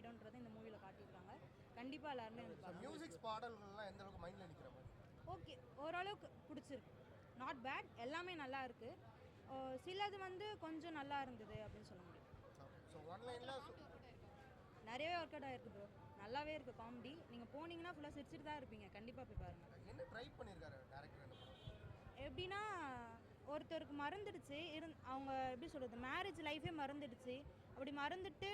ஆகிடும்ன்றதை இந்த மூவியில் காட்டியிருக்காங்க. கண்டிப்பாக எல்லாருமே வந்து பாருங்க. மியூசிக்ஸ் பாடல்கள்லாம் எந்த அளவுக்கு மைண்டில் நிற்கிற மாதிரி? ஓகே, ஓரளவுக்கு பிடிச்சிருக்கு. நாட் பேட், எல்லாமே நல்லா இருக்குது. சிலது வந்து கொஞ்சம் நல்லா இருந்தது அப்படின்னு சொல்ல முடியும். ஸோ ஒன்லைனில் நிறையவே ஒர்க் அவுட் ஆகிருக்கு ப்ரோ. நல்லாவே இருக்குது காமெடி. நீங்கள் போனீங்கன்னா ஃபுல்லாக சிரிச்சிட்டு தான் இருப்பீங்க. கண்டிப்பாக போய் பாருங்கள். என்ன ட்ரை பண்ணியிருக்காரு டேரக்டர் இந்த படம்? எப்படின்னா ஒருத்தருக்கு மறந்துடுச்சு, அவங்க எப்படி சொல்கிறது, மேரேஜ் லைஃபே மறந்துடுச்சு. அப்படி மறந்துட்டு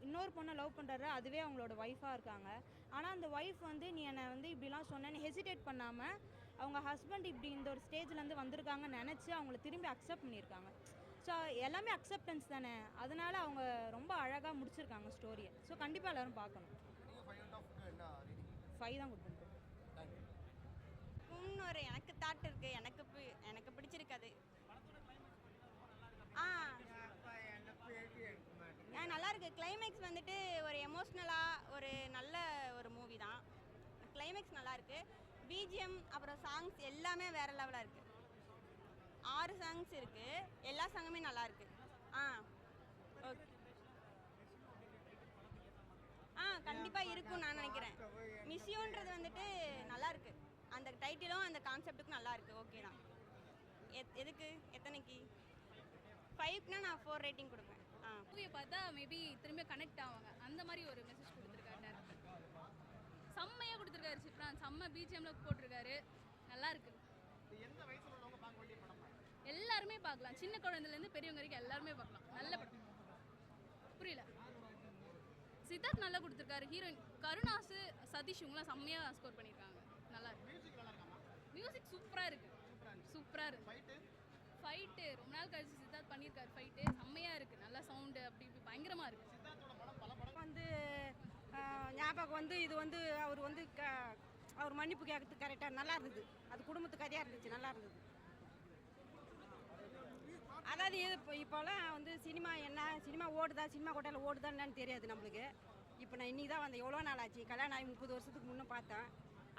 இன்னொரு பொண்ணை லவ் பண்ணுறாரு, அதுவே அவங்களோட ஒய்ஃபாக இருக்காங்க. ஆனால் அந்த ஒய்ஃப் வந்து நீ என்னை வந்து இப்படிலாம் சொன்னேன்னு ஹெசிடேட் பண்ணாமல் அவங்க ஹஸ்பண்ட் இப்படி இந்த ஒரு ஸ்டேஜ்லேருந்து வந்திருக்காங்கன்னு நினச்சி அவங்கள திரும்பி அக்செப்ட் பண்ணியிருக்காங்க. ஸோ எல்லாமே அக்செப்டன்ஸ் தானே, அதனால அவங்க ரொம்ப அழகாக முடிச்சிருக்காங்க ஸ்டோரியை. ஸோ கண்டிப்பாக எல்லோரும் பார்க்கணும். 5 தான் கொடுத்துருக்கோம். இன்னொரு எனக்கு தாட் இருக்குது, எனக்கு பிடிச்சிருக்காது. நல்லா இருக்குது. கிளைமேக்ஸ் வந்துட்டு ஒரு எமோஷ்னலாக ஒரு நல்ல ஒரு மூவி தான். கிளைமேக்ஸ் நல்லா இருக்குது. பிஜிஎம் அப்புறம் சாங்ஸ் எல்லாமே வேறு லெவலாக இருக்குது. 6 சாங்ஸ் இருக்குது, எல்லா சாங்குமே நல்லா இருக்குது. ஓகே, கண்டிப்பாக இருக்கும் நான் நினைக்கிறேன். மிஸ்யூன்றது வந்துட்டு நல்லா இருக்குது. அந்த டைட்டிலும் அந்த கான்செப்டுக்கும் நல்லா இருக்குது. ஓகே தான். எதுக்கு எத்தனைக்கு 5க்குனா நான் 4 ரேட்டிங் கொடுப்பேன். மூவியை பார்த்தா மேபி திரும்ப கனெக்ட் ஆவாங்க, அந்த மாதிரி ஒரு மெசேஜ் கொடுத்துருக்காரு டேரக்டர். செம்மையாக கொடுத்துருக்காரு. சிப்ரான் செம்ம பிஜிஎம்ல போட்டிருக்காரு. நல்லா இருக்கு. எல்லாருமே பார்க்கலாம், சின்ன குழந்தைலேருந்து பெரியவங்க வரைக்கும் எல்லாருமே பார்க்கலாம். நல்ல படம். புரியல. சித்தார்த் நல்லா கொடுத்துருக்காரு. ஹீரோயின் கருணாசு, சதீஷ் இவங்களாம் செம்மையாக ஸ்கோர் பண்ணியிருக்காங்க. நல்லா இருக்கு. மியூசிக் சூப்பராக இருக்குது. சூப்பராக இருக்கு. ஃபைட்டு ரொம்ப நாள் கழிச்சு சித்தார்த் பண்ணியிருக்காரு. ஃபைட்டு செம்மையாக இருக்குது. நல்லா சவுண்டு அப்படி இப்படி பயங்கரமாக இருக்குது. வந்து ஞாபகம் வந்து இது வந்து அவர் வந்து அவர் மன்னிப்பு கேட்கறதுக்கு கரெக்டாக நல்லா இருந்தது. அது குடும்பத்து கதையாக இருந்துச்சு, நல்லா இருந்தது. அதாவது இப்போலாம் வந்து சினிமா ஓடுதா, சினிமா கோட்டையில் ஓடுதான்னு தெரியாது நம்மளுக்கு. இப்போ நான் இன்றைக்கி தான் வந்தேன். எவ்வளோ நாள் ஆச்சு, கல்யாணம் ஆகி 30 வருஷத்துக்கு முன்னே பார்த்தேன்.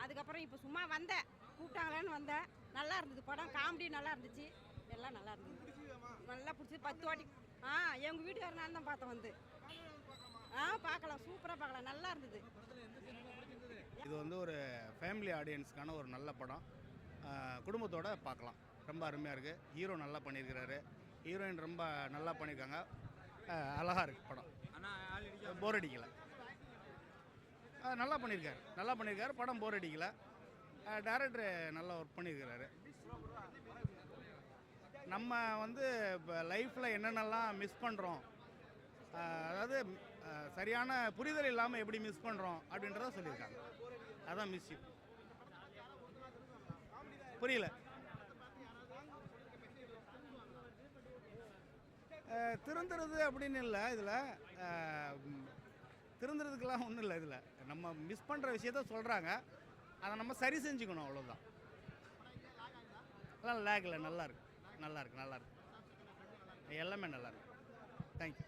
அதுக்கப்புறம் இப்போ சும்மா வந்தேன், கூப்பிட்டாங்களான்னு வந்தேன். நல்லா இருந்தது படம். காமெடி நல்லா இருந்துச்சு, எல்லாம் நல்லா இருந்தது. நல்லா பிடிச்சி 10 வாட்டி எங்கள் வீட்டுக்கார நான் தான் பார்த்தேன் வந்து. பார்க்கலாம், சூப்பராக பார்க்கலாம், நல்லா இருந்தது. இது வந்து ஒரு ஃபேமிலி ஆடியன்ஸ்க்கான ஒரு நல்ல படம். குடும்பத்தோடு பார்க்கலாம். ரொம்ப அருமையாக இருக்குது. ஹீரோ நல்லா பண்ணியிருக்கிறாரு, ஹீரோயின் ரொம்ப நல்லா பண்ணியிருக்காங்க. அழகாக இருக்குது படம். போர் அடிக்கலை. நல்லா பண்ணியிருக்காரு படம். போர் அடிக்கலை. டைரக்டர் நல்லா ஒர்க் பண்ணியிருக்கிறாரு. நம்ம வந்து இப்போ லைஃப்பில் என்னென்னலாம் மிஸ் பண்ணுறோம், அதாவது சரியான புரிதல் இல்லாமல் எப்படி மிஸ் பண்ணுறோம் அப்படின்றத சொல்லியிருக்காங்க. அதான் மிஸ் யூ. புரியல. திருந்துறது அப்படின்னு இல்லை இதில். திருந்துறதுக்கெல்லாம் ஒன்றும் இல்லை. இதில் நம்ம மிஸ் பண்ணுற விஷயத்த சொல்கிறாங்க, அதை நம்ம சரி செஞ்சுக்கணும், அவ்வளோதான். எல்லாம் லேக் இல்லை. நல்லா இருக்கு. எல்லாமே நல்லா இருக்கு. தேங்க்யூ.